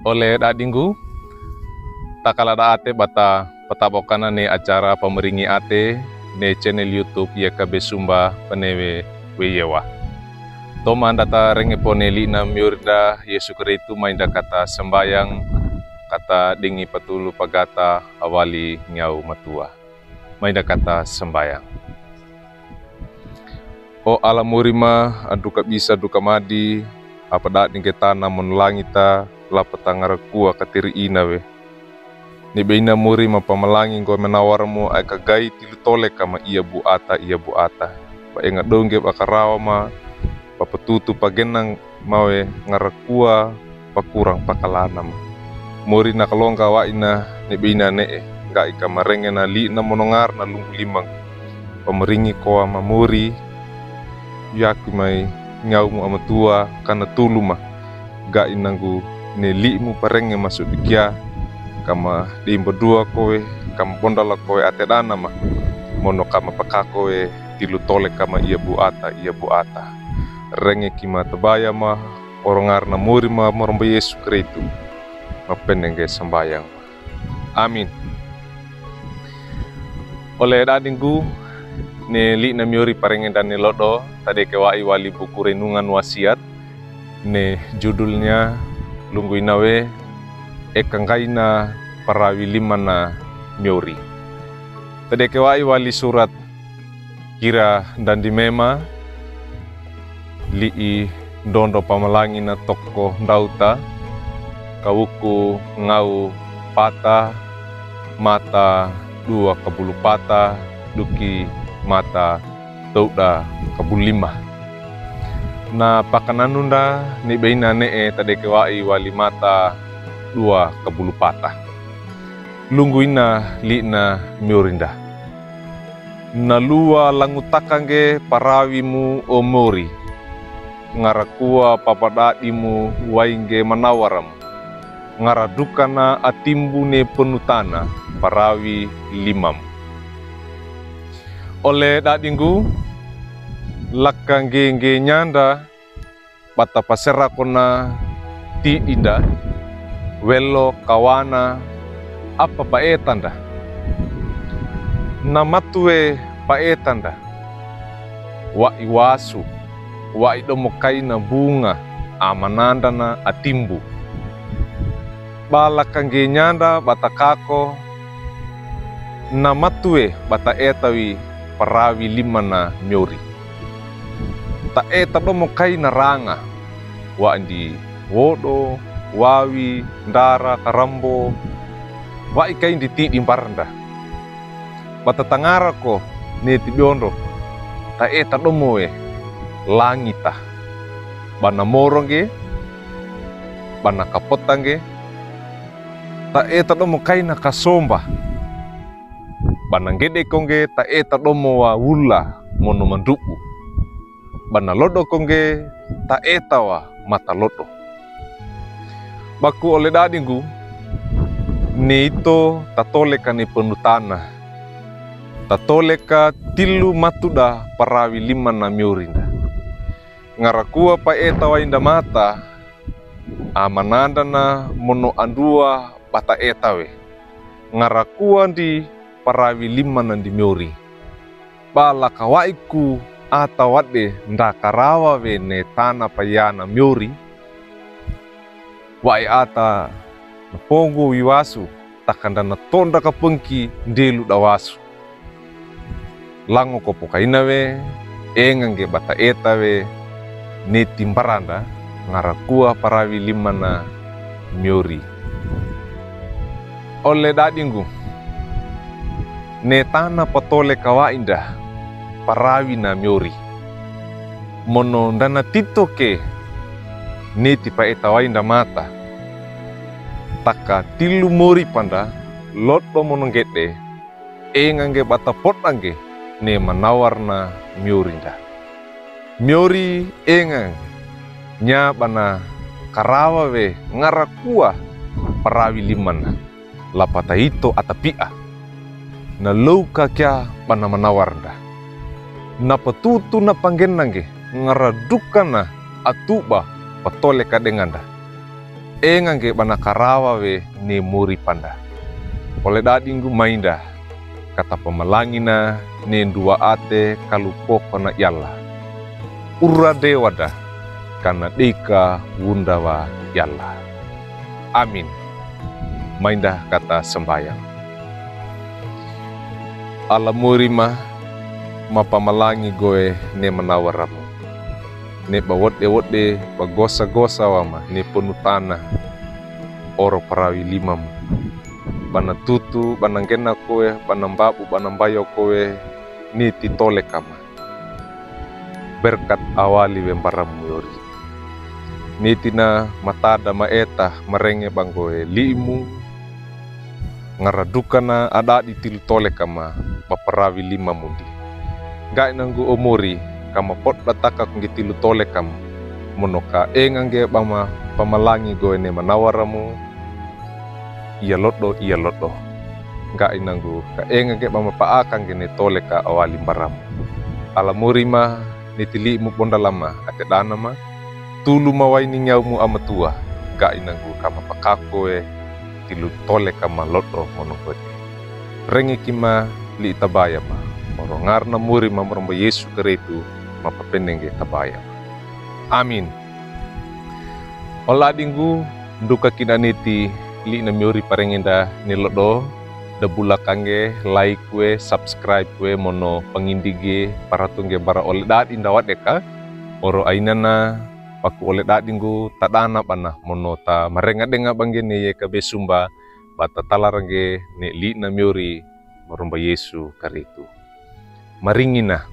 Oleh dadinggu takala da ate bata patabokana ne acara pemeringi ate ne channel YouTube ya kabe sumba panewe weyewa. Toma data renge poneli na miurda Yesu Kristu mainda kata sembayang kata dingi patulu pagata awali nyau matua. Mainda kata sembayang. O alam murima aduka bisa duka madi apa dak dingke tanah monlangita lapatangara kuah katiri inawe. Ni beina murima pamalangi ko menawarmu ay kagai tilu tole kama iya bu ata. Pa enga dongge bakarawa ma papetutu pagenang mawe ngarakua pakurang pakalana ma. Muri nakalongka wa ina ni beina nee ga ika marenge na li na monongar na lunggu limang. Pameringi ko ama muri yaku mai ngaumu amatua kana tuluma ga inanggu ne limu parenge masuk dikia kama dimba dua kowe kama bondala kowe ate dana ma mono kama pakakowe tilu tole kama iya bu ata renge kima tebaya ma orongar na muri ma moromba Yesu Kristu mapenenge sembayang. Amin. Oleh dadingku ne li na miori parenge dan ne lodo tadi kewai wali buku renungan wasiat ne judulnya lunggu inawe ekangkaina parawi limana miori. Tadi kewai wali surat kira dan dimema lii dondo pamalangi na toko ndauta kawuku ngau pata mata dua kabulu pata duki mata tauda kabulima. Na pakananunda ni beina nee tade kewai wali mata dua kabulu patah. Lungguina li'na miorinda. Nalua langutakange parawimu o mori. Ngarakua papadadimu wainge manawaram. Ngaradukana atimbune penutana parawi limam. Oleh dadinggu lakang genge nyanda bata pasera kona ti inda welo kawana apa paetanda namatue paetanda wa iwasu wa idomokaina bunga amananda na atimbu balakang ge nyanda bata kako namatue bata etawi parawi limana miori. Ta eta domo kai naranga wa andi wodo wawi ndara karambo wa ikai di ti dimparanda. Bata tangara ko ne tibiondo ta eta domo langita bana moronge bana kapotange ta eta domo kai na kasomba banang gede kongge ta eta domo wa wula mono mandupu bana lodo kongge ta eta wa mata lodo. Baku oleh dadinggu ne ito tatoleka ni penutana tatoleka tilu matuda parawi limana miorinda ngarakua pa eta wa inda mata amananda na mono andua bata eta we ngarakua di parawi limana di miori bala kawaiku atawade ndakarawa we ne tana payana miori wai ata napongo wiwasu takanda na tonda kapengki ndelu dawasu lango kopokaina we engange bata eta we ne timbaranda ngarakua parawi limana miori. Oleh dadinggu ne tana patole kawa indah parawi na miori mono dana titoke ne tipa etawa indah mata taka tilu mori panda loto mononggede engange bata potange ne manawarna miorinda miori engang nya bana karawa we ngarakua parawi limana lapata hito atapia na lauka kya bana manawarda na patutu na panggenange ngaradukana atuba patole kadenganda Engange bana karawa we ne muri panda. Oleh dadinggu mainda kata pemalangina ne dua ate kalu pokona yalla. Urra dewada karena deka wundawa yalla. Amin. Mainda kata sembayang. Ala muri mapamalangi goe ne menawaramu. Ne bawode bagosa-gosa wama ne penuh tanah oro parawi limamu. Bana tutu, bananggena koe, banambabu, banambayo koe, ni titole kama. Berkat awali wembaramu yori. Nitina matada maeta merenge banggoe limu. Ngaradukana ada di tilu tole kama paparawi lima mundi. Gak nanggu omori kama pot bataka kungi tilu tole kama. Monoka engange bama pamalangi goe ne manawaramu. Iya lodo. Gak inanggu ka engange bama paakang gene tole ka awali baramu. Alamuri nitili mu bonda lama ate dana tulu mawaini nyaumu amatua. Gak inanggu kama pakakoe tilu tole kama lodo monokote. Rengi kima li itabaya Oro ngarna muri mamromba Yesu keretu mapapendenge tabaya. Amin. Ola dinggu duka kinaniti li na miori parengenda nilodo da bulakange like we subscribe we mono pangindige paratungge bara ole dad indawat deka oro ainana paku ole dad dinggu tadana bana mono ta marenga denga bangene ye kabe sumba bata talarange ne li na miori maromba Yesu karetu. Maringina